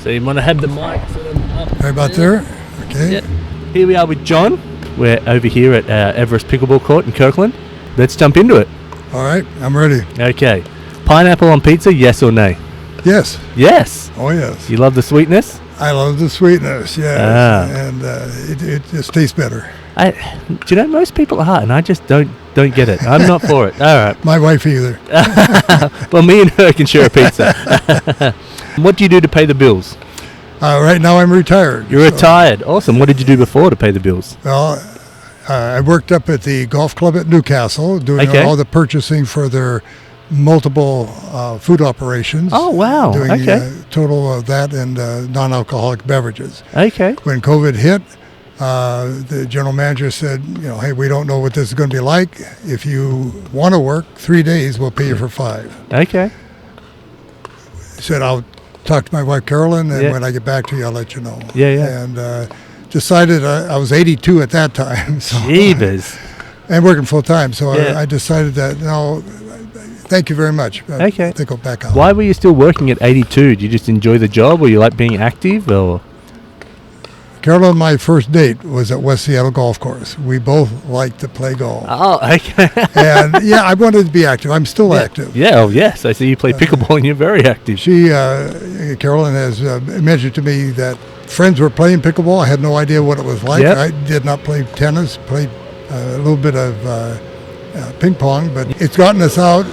So you want to have the mic sort of up. Right about there? Okay. Yep. Here we are with John. We're over here at Everest Pickleball Court in Kirkland. Let's jump into it. All right, I'm ready. Okay. Pineapple on pizza, yes or nay? Yes. Yes. Oh, yes. You love the sweetness? I love the sweetness, yeah. And it just tastes better. Do you know, most people are, and I just don't get it. I'm not for it. All right. My wife either. Well, me and her can share a pizza. What do you do to pay the bills? Right now I'm retired. You're retired. Awesome. What did you do before to pay the bills? Well, I worked up at the golf club at Newcastle doing all the purchasing for their multiple food operations. Oh, wow. Doing a total of that and non-alcoholic beverages. Okay. When COVID hit, the general manager said, hey, we don't know what this is going to be like. If you want to work 3 days, we'll pay you for 5. Okay. He said, I'll talk to my wife, Carolyn, and when I get back to you, I'll let you know. Yeah. And decided I was 82 at that time. So, Jeebus. And working full time. So I decided that, no, thank you very much. Okay. I think I'll back out. Why were you still working at 82? Do you just enjoy the job, or you like being active, or? Carolyn, my first date was at West Seattle Golf Course. We both liked to play golf. Oh, okay. And I wanted to be active. I'm still active. Yeah, oh yes. I see you play pickleball and you're very active. Carolyn has mentioned to me that friends were playing pickleball. I had no idea what it was like. Yep. I did not play tennis, played a little bit of ping pong, but it's gotten us out.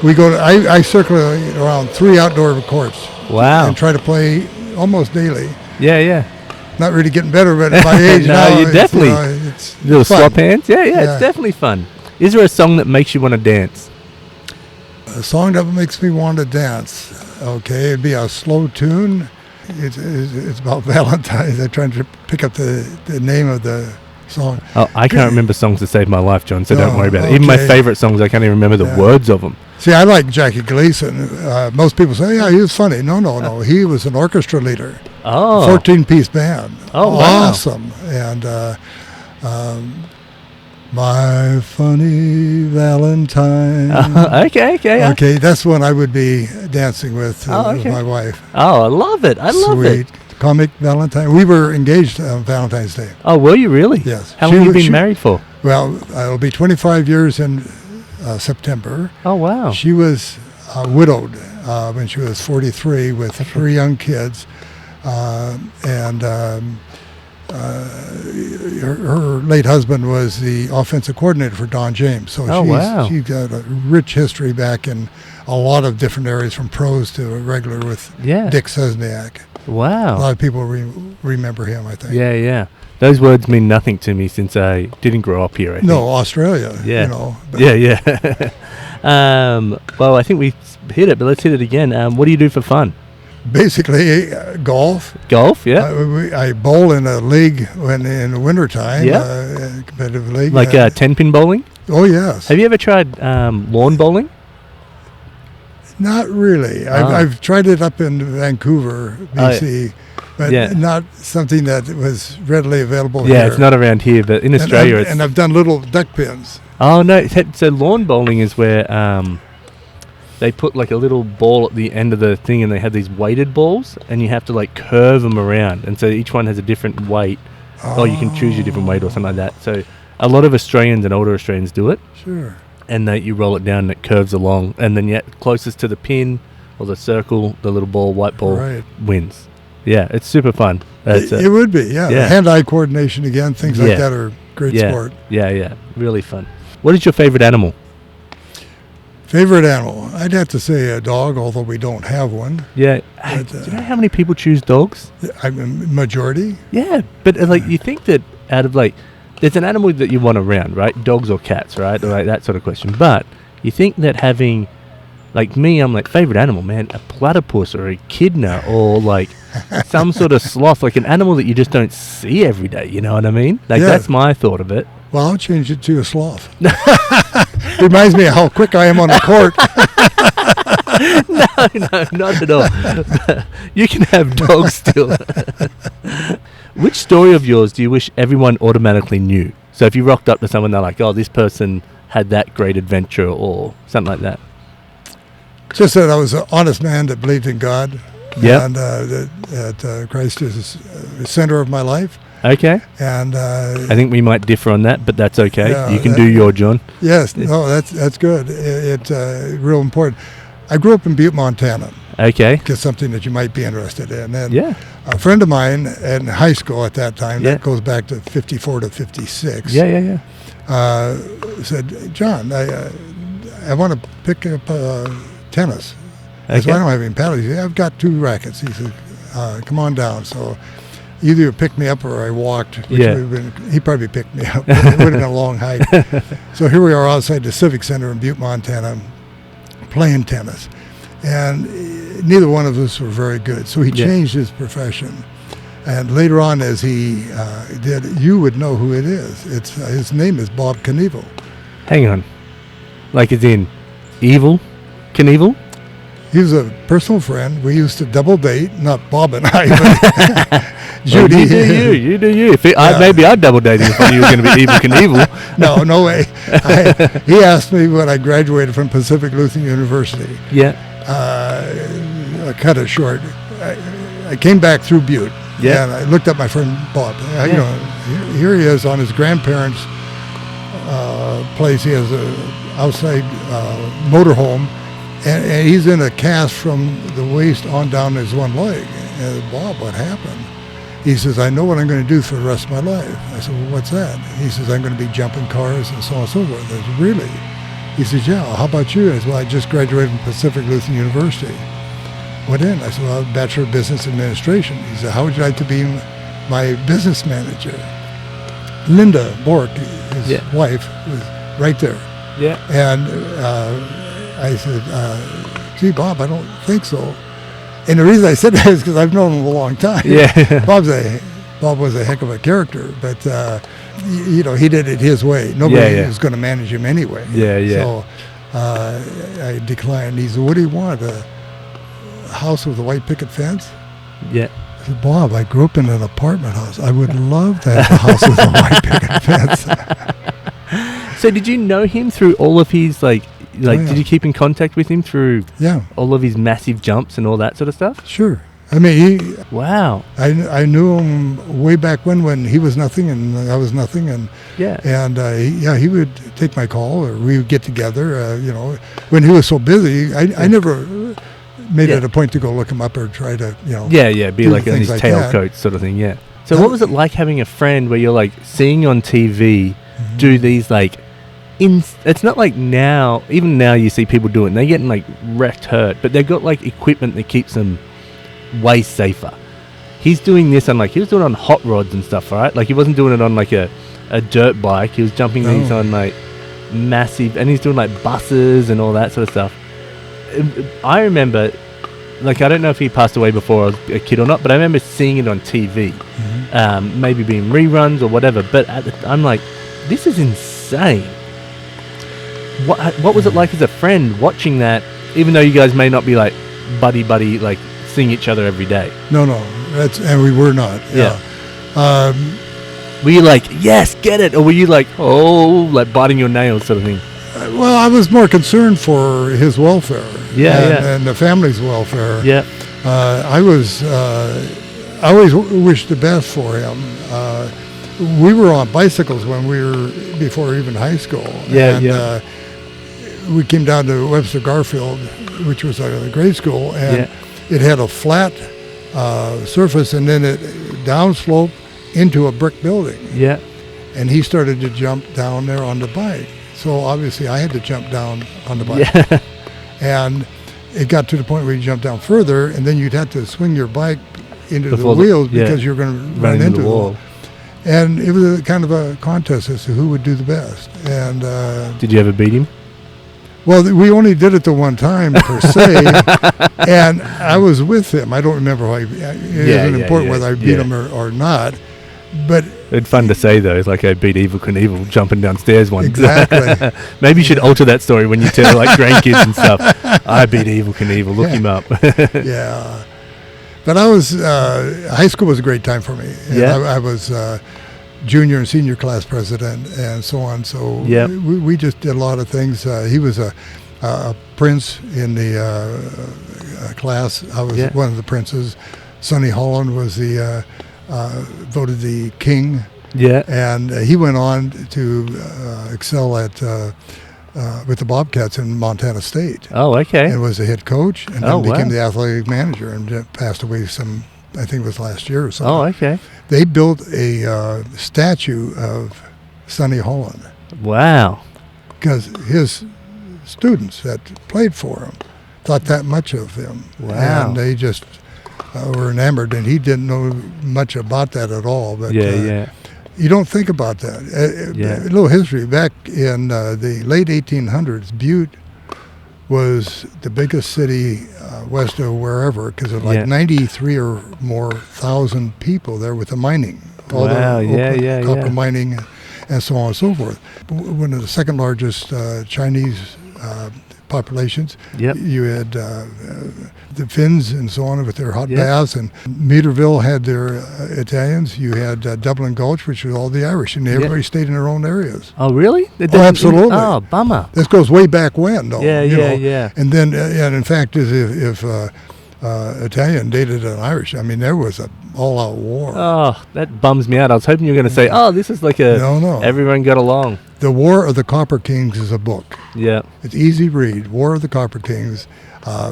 We go to, I circulate around 3 outdoor courts. Wow. And try to play almost daily. Yeah. Not really getting better, but at my age now, you definitely. It's little fun. swap hands. Yeah, it's definitely fun. Is there a song that makes you want to dance? A song that makes me want to dance. Okay, it'd be a slow tune. It's about Valentine's. I'm trying to pick up the name of the song. Oh, I can't remember songs to save my life, John, so don't worry about it. Even my favorite songs, I can't even remember the words of them. See, I like Jackie Gleason. Most people say, yeah, he was funny. No. He was an orchestra leader. Oh. 14-piece band. Oh, wow. Awesome. And My Funny Valentine. Okay. Okay, that's one I would be dancing with my wife. Oh, I love it. I love it. Sweet. Comic Valentine. We were engaged on Valentine's Day. Oh, were you really? Yes. How long have you been married for? Well, it'll be 25 years in September. Oh, wow. She was widowed when she was 43 with 3 young kids. Her late husband was the offensive coordinator for Don James. So she's got a rich history back in a lot of different areas, from pros to regular, with Dick Sesniak. Wow. A lot of people remember him, I think. Yeah. Those words mean nothing to me since I didn't grow up here, I think. No, Australia. Yeah. Yeah. Well, I think we hit it, but let's hit it again. What do you do for fun? Basically, golf. Golf, yeah. I bowl in a league in the wintertime, competitive league. Like 10-pin bowling? Oh, yes. Have you ever tried lawn bowling? Not really. I've tried it up in Vancouver, BC, but not something that was readily available here. Yeah, it's not around here, but in Australia and I've done little duck pins. Oh, no. So lawn bowling is where they put like a little ball at the end of the thing, and they have these weighted balls, and you have to like curve them around. And so each one has a different weight. Or you can choose your different weight or something like that. So a lot of Australians and older Australians do it. Sure. And you roll it down and it curves along. And then closest to the pin or the circle, the little ball, white ball, wins. Yeah, it's super fun. It would be, yeah. Hand-eye coordination again, things like that are great sport. Yeah, really fun. What is your favorite animal? Favorite animal? I'd have to say a dog, although we don't have one. Yeah. But, do you know how many people choose dogs? Majority? Yeah, but you think that out of there's an animal that you want around, right? Dogs or cats, right? Or that sort of question. But you think that having, like me, I'm like, favorite animal, man, a platypus or a echidna or some sort of sloth, like an animal that you just don't see every day, you know what I mean? That's my thought of it. Well, I'll change it to a sloth. Reminds me of how quick I am on the court. No, not at all. You can have dogs still. Which story of yours do you wish everyone automatically knew? So if you rocked up to someone, they're like, oh, this person had that great adventure or something like that. Just that I was an honest man that believed in God. Yeah. And that Christ is the center of my life. Okay. And I think we might differ on that, but that's okay. Yeah, you can do your John. Yes. No, that's good. It's real important. I grew up in Butte, Montana. Okay. Just something that you might be interested in. And yeah. A friend of mine in high school at that time, that goes back to 54 to 56. Yeah. Said, John, I want to pick up tennis. Okay. I said, I don't have any paddles. He said, I've got 2 rackets. He said, come on down. So either you picked me up or I walked. Which would have been, he probably picked me up. It would have been a long hike. So here we are outside the Civic Center in Butte, Montana, playing tennis. And neither one of us were very good. So he changed his profession. And later on, as he did, you would know who it is. His name is Bob Knievel. Hang on. Like it's in Evel Knievel? He was a personal friend. We used to double date, not Bob and I, but Judy. Well, you do you. Maybe I'd double date him if I knew you were going to be Evel Knievel. No way. He asked me when I graduated from Pacific Lutheran University. Yeah. I cut it short. I came back through Butte. Yeah. And I looked at my friend Bob. You know, here he is on his grandparents' place. He has a outside motorhome, and he's in a cast from the waist on down his one leg. And Bob, what happened? He says, I know what I'm going to do for the rest of my life. I said, well, what's that? He says, I'm going to be jumping cars and so on and so forth. I said, really? He says, yeah, how about you? I said, well, I just graduated from Pacific Lutheran University. What in? I said, well, Bachelor of Business Administration. He said, how would you like to be my business manager? Linda Bork, his wife, was right there. Yeah. And I said, gee, Bob, I don't think so. And the reason I said that is because I've known him a long time. Yeah. Bob was a heck of a character, but you know, he did it his way. Nobody was going to manage him anyway. Yeah. So I declined. He said, what do you want? A house with a white picket fence? Yeah. I said, Bob, I grew up in an apartment house. I would love to have a house with a white picket fence. So did you know him through all of his did you keep in contact with him through all of his massive jumps and all that sort of stuff? Sure. I mean, wow. I knew him way back when he was nothing and I was nothing, and he would take my call or we would get together. You know, when he was so busy, I never made it a point to go look him up or try to be like in his tailcoat sort of thing. Yeah. So what was it like having a friend where you're like seeing on TV do these it's not like now, even now you see people do it and they're getting like wrecked hurt, but they've got like equipment that keeps them way safer. He's doing this on he was doing it on hot rods and stuff, right? Like he wasn't doing it on like a dirt bike. He was jumping these on like massive, and he's doing like buses and all that sort of stuff. I remember, I don't know if he passed away before I was a kid or not, but I remember seeing it on TV, maybe being reruns or whatever. But I'm like, this is insane. What was it like as a friend watching that, even though you guys may not be like buddy, like seeing each other every day? No, and we were not. Yeah. Were you like, yes, get it? Or were you like, like biting your nails sort of thing? Well, I was more concerned for his welfare. And the family's welfare. Yeah. I always wished the best for him. We were on bicycles before even high school. We came down to Webster Garfield, which was a grade school, and it had a flat surface and then it downslope into a brick building. Yeah. And he started to jump down there on the bike. So obviously I had to jump down on the bike. Yeah. And it got to the point where you jumped down further, and then you'd have to swing your bike into the wheels because you're going to run into the wall. And it was kind of a contest as to who would do the best. And did you ever beat him? Well, we only did it the one time per se, and I was with him. I don't remember how it isn't important whether I beat him or not. But it's fun to say though. It's like I beat Evel Knievel jumping downstairs once. Exactly. Maybe you should alter that story when you tell like grandkids and stuff. I beat Evel Knievel. Look him up. Yeah. But I was high school was a great time for me. And I was junior and senior class president and so on. So we just did a lot of things. He was a prince in the class. I was one of the princes. Sonny Holland was the voted the king. Yeah. And he went on to excel at with the Bobcats in Montana State. Oh, okay. And was a head coach, and then became the athletic manager, and passed away I think it was last year or something. Oh, okay. They built a statue of Sonny Holland. Wow. Because his students that played for him thought that much of him. Wow. And they just were enamored, and he didn't know much about that at all. But you don't think about that. A little history. Back in the late 1800s, Butte was the biggest city west of wherever, because there were like 93 or more thousand people there with the mining. All the copper mining and so on and so forth. One of the second largest Chinese populations. You had the Finns and so on with their hot baths, and Meaderville had their Italians. You had Dublin Gulch, which was all the Irish, and everybody stayed in their own areas. Oh, really? Absolutely. Oh, bummer. This goes way back when, though. Yeah. And then, and in fact, if Italian dated an Irish, I mean, there was a all-out war. Oh, that bums me out. I was hoping you were going to say, this is like no. Everyone got along. The War of the Copper Kings is a book. Yeah. It's easy read. War of the Copper Kings.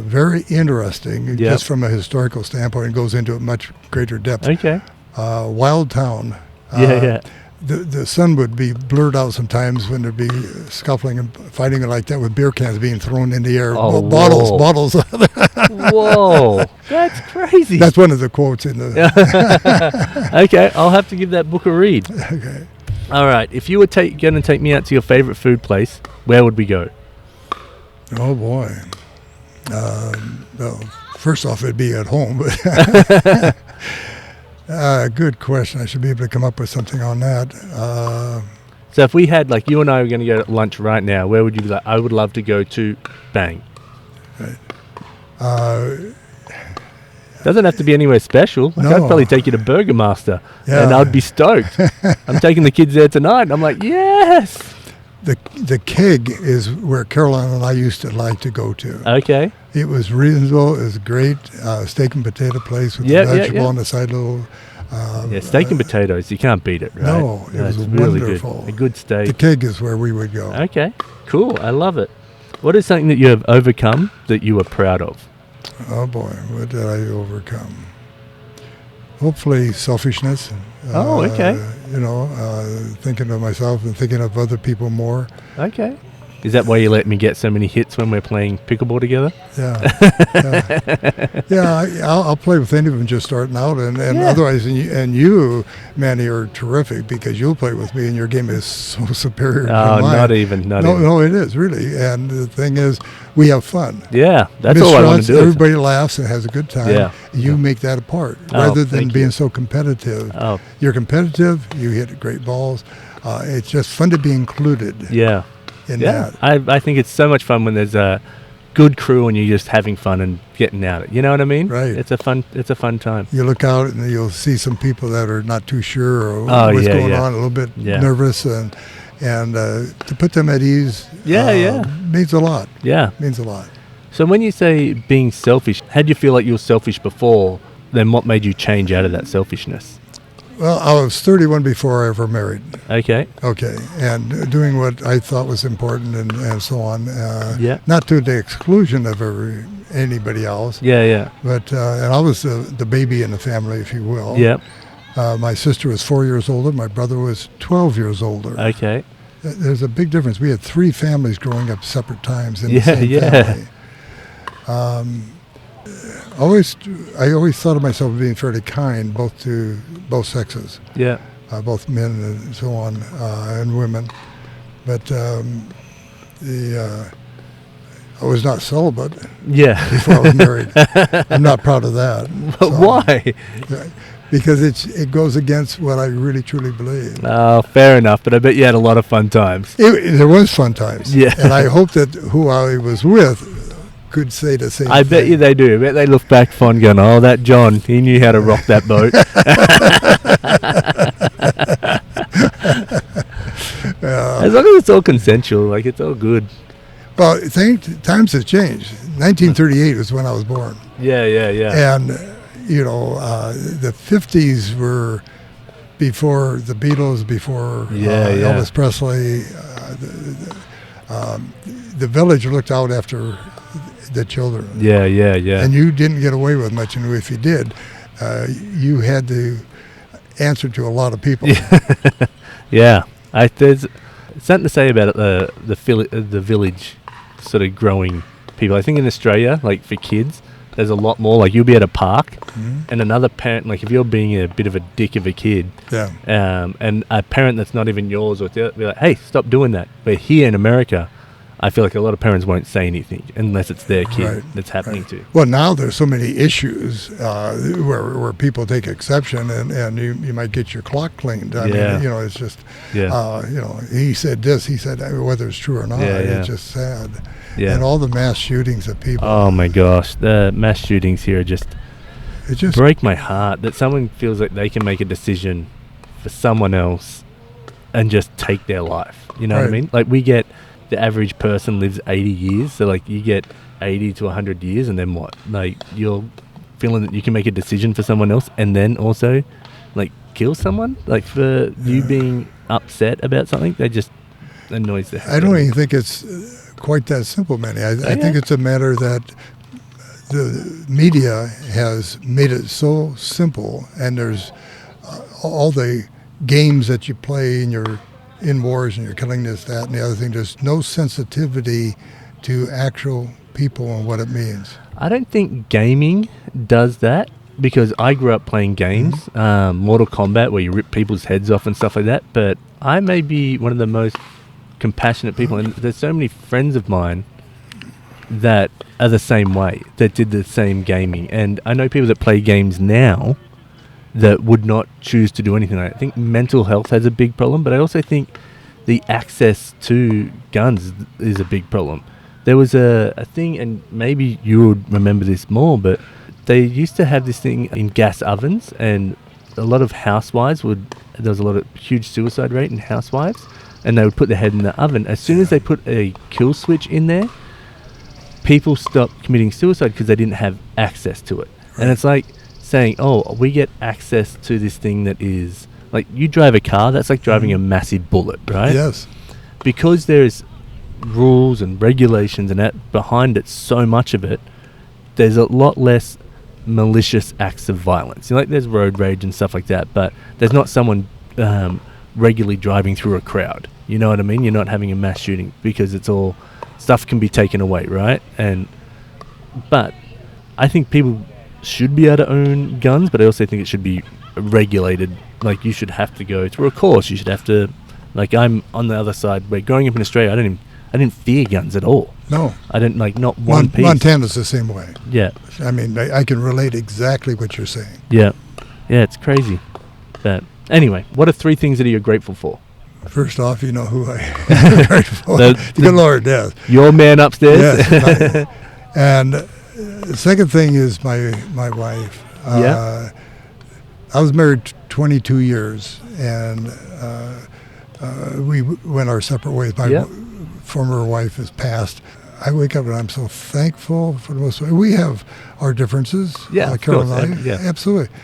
Very interesting, just from a historical standpoint. It goes into a much greater depth. Okay. Wild town. The sun would be blurred out sometimes when there'd be scuffling and fighting like that, with beer cans being thrown in the air. Bottles. Whoa, that's crazy. That's one of the quotes in the... Okay, I'll have to give that book a read. Okay. All right, if you were going to take me out to your favorite food place, where would we go? Oh, boy. Well, first off, it'd be at home, but... Good question. I should be able to come up with something on that. So if we had, like, you and I were going to go to lunch right now, where would you be like, I would love to go to bang? Right. Doesn't have to be anywhere special. Like, I'd probably take you to Burger Master, and I'd be stoked. I'm taking the kids there tonight, and I'm like, yes! The Keg is where Caroline and I used to like to go to. Okay. It was reasonable. It was great. Steak and potato place with the vegetable on the side. Steak and potatoes. You can't beat it, right? No, it was really wonderful. Good. A good steak. The Keg is where we would go. Okay, cool. I love it. What is something that you have overcome that you are proud of? Oh, boy. What did I overcome? Hopefully selfishness. Okay. Thinking of myself and thinking of other people more. Okay. Is that why you let me get so many hits when we're playing pickleball together? I'll play with any of them just starting out, and otherwise, and you, Manny, are terrific, because you'll play with me, and your game is so superior to mine. Not even. No, it is, really. And the thing is, we have fun. Yeah, that's all I want to do. Everybody laughs and has a good time. Yeah. You make that a part, rather than being so competitive. Oh. You're competitive, you hit great balls. It's just fun to be included. Yeah. That. I think it's so much fun when there's a good crew and you're just having fun and getting at it. You know what I mean? Right. It's a fun time. You look out and you'll see some people that are not too sure what's going on, a little bit nervous, and to put them at ease means a lot. Yeah. Means a lot. So when you say being selfish, how do you feel like you were selfish before? Then what made you change out of that selfishness? Well, I was 31 before I ever married. Okay. And doing what I thought was important and so on. Not to the exclusion of anybody else. But and I was the baby in the family, if you will. My sister was 4 years older. My brother was 12 years older. Okay. There's a big difference. We had three families growing up separate times in the same family. I always thought of myself as being fairly kind, both to both sexes. Both men and so on, and women. But I was not celibate. Before I was married. I'm not proud of that. Why? Because it goes against what I really truly believe. Oh, fair enough. But I bet you had a lot of fun times. There was fun times. And I hope that who I was with could say the same thing. I bet you they do. I bet they look back fond going, oh, that John, he knew how to rock that boat. As long as it's all consensual, like, it's all good. Well, times have changed. 1938 was when I was born. Yeah. And, the 50s were before the Beatles, before Elvis Presley. The village looked out after the children. Yeah. And you didn't get away with much, and if you did, you had to answer to a lot of people. Yeah. There's something to say about the village sort of growing people. I think in Australia, like for kids, there's a lot more. Like you'll be at a park, and another parent, like if you're being a bit of a dick of a kid, and a parent that's not even yours, or be like, hey, stop doing that. But here in America, I feel like a lot of parents won't say anything unless it's their kid that's happening to. Well, now there's so many issues where people take exception, and you might get your clock cleaned. I mean, it's just, he said this, he said that, whether it's true or not. It's just sad. Yeah. And all the mass shootings of people. Oh my gosh, the mass shootings here just break my heart that someone feels like they can make a decision for someone else and just take their life. You know what I mean? Like the average person lives 80 years, so like you get 80 to 100 years, and then what? Like you're feeling that you can make a decision for someone else and then also like kill someone? Like for you being upset about something, that just annoys the heck I don't even think it's quite that simple, Manny. I think it's a matter that the media has made it so simple, and there's all the games that you play and you're in wars and you're killing this, that, and the other thing. There's no sensitivity to actual people and what it means. I don't think gaming does that, because I grew up playing games, Mortal Kombat, where you rip people's heads off and stuff like that, but I may be one of the most compassionate people, and there's so many friends of mine that are the same way, that did the same gaming, and I know people that play games now that would not choose to do anything like that. I think mental health has a big problem, but I also think the access to guns is a big problem. There was a thing, and maybe you would remember this more, but they used to have this thing in gas ovens, and a lot of housewives there was a lot of huge suicide rate in housewives, and they would put their head in the oven. As soon as they put a kill switch in there, people stopped committing suicide because they didn't have access to it. And it's like saying, we get access to this thing that is, like, you drive a car, that's like driving a massive bullet, right? Yes. Because there's rules and regulations and that behind it, so much of it, there's a lot less malicious acts of violence. Like there's road rage and stuff like that, but there's not someone regularly driving through a crowd. You know what I mean? You're not having a mass shooting because it's all stuff can be taken away, right? But I think people should be able to own guns, but I also think it should be regulated. Like you should have to go through a course. You should have to, like I'm on the other side. Where growing up in Australia, I didn't fear guns at all. No, I didn't, like, not one piece. Montana's the same way. Yeah, I mean, I can relate exactly what you're saying. Yeah, it's crazy. But anyway, what are 3 things that you're grateful for? First off, you know who I am grateful for. Good Lord, yes. Your man upstairs. Yes. And the second thing is my wife. I was married 22 years, and we went our separate ways. My former wife has passed. I wake up and I'm so thankful for the most part. We have our differences, Carol and I. Yeah. Absolutely.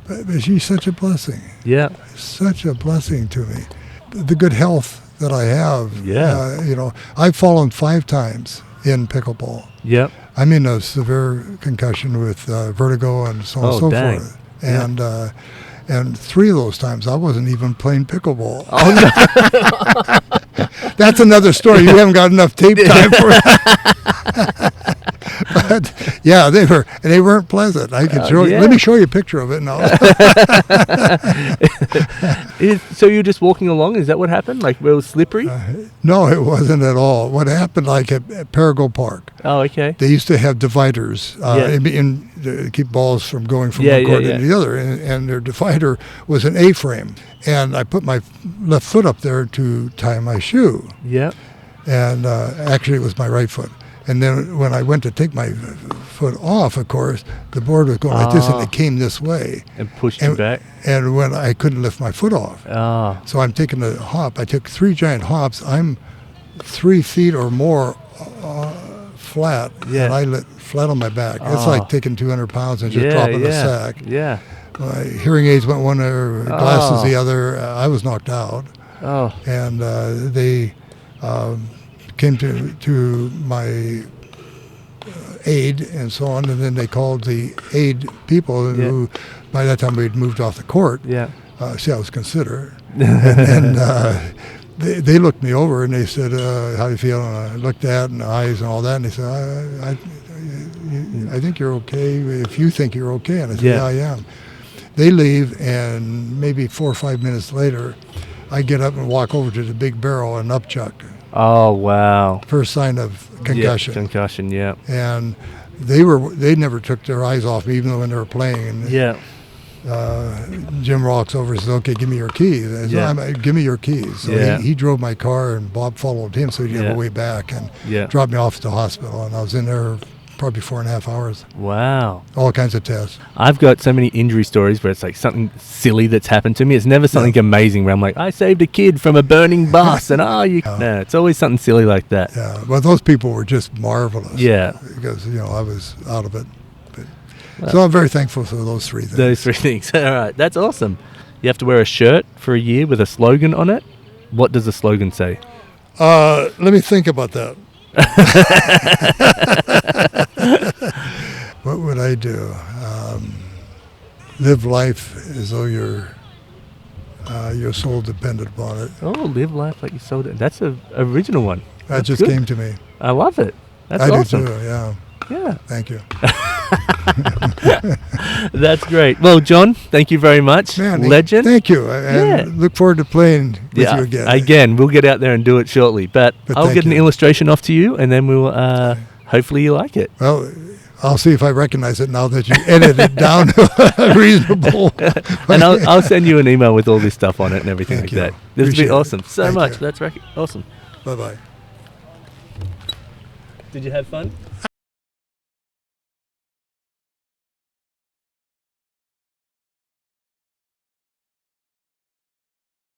But she's such a blessing. Yeah. Such a blessing to me. The good health that I have. Yeah. I've fallen 5 times in pickleball. Yep. I'm in a severe concussion with vertigo and so on and so forth. And and 3 of those times I wasn't even playing pickleball. Oh no. That's another story. You haven't got enough tape time for it. But yeah, they weren't pleasant. I can show you. Let me show you a picture of it now. So you're just walking along? Is that what happened? Like, it was slippery? No, it wasn't at all. What happened, like at Parago Park? Oh, okay. They used to have dividers to keep balls from going from one court into the other, and their divider was an A-frame. And I put my left foot up there to tie my shoe. Yeah. And actually, it was my right foot. And then when I went to take my foot off, of course, the board was going like this, and it came this way. And pushed you back? And when I couldn't lift my foot off. So I'm taking a hop. I took 3 giant hops. I'm 3 feet or more flat, and I lit flat on my back. It's like taking 200 pounds and just dropping a sack. Yeah. My hearing aids went one or glasses the other. I was knocked out. Oh. And they came to my aid and so on, and then they called the aid people who, by that time, we'd moved off the court. Yeah. See, I was considerate. And they looked me over and they said, how do you feel? And I looked at and the eyes and all that, and they said, I think you're okay if you think you're okay. And I said, yeah, I am. They leave, and maybe 4 or 5 minutes later, I get up and walk over to the big barrel and upchuck. Oh, wow. First sign of concussion. Yeah, concussion, yeah. And they never took their eyes off me, even when they were playing. And Jim walks over and says, okay, give me your keys. I said, give me your keys. So he drove my car, and Bob followed him so he'd have a way back and dropped me off at the hospital. And I was in there probably 4.5 hours. Wow. All kinds of tests. I've got so many injury stories where it's like something silly that's happened to me. It's never something amazing where I'm like, I saved a kid from a burning bus and no, it's always something silly like that. Yeah, well, those people were just marvelous. Yeah. Because, I was out of it. So I'm very thankful for those 3 things. Those 3 things. All right. That's awesome. You have to wear a shirt for a year with a slogan on it. What does the slogan say? Let me think about that. What would I do? Live life as though your soul depended upon it. Oh, live life like your soul. That's an original one. That just came to me. I love it. That's awesome. I do too, yeah. Yeah. Thank you. That's great. Well, John, thank you very much. Man, legend. Thank you. And look forward to playing with you again. Again, we'll get out there and do it shortly. But I'll get an illustration off to you, and then we'll hopefully you like it. Well, I'll see if I recognize it now that you edited it down to reasonable. And I'll send you an email with all this stuff on it and everything like that. This has been awesome. So Thank much. you. That's awesome. Bye-bye. Did you have fun?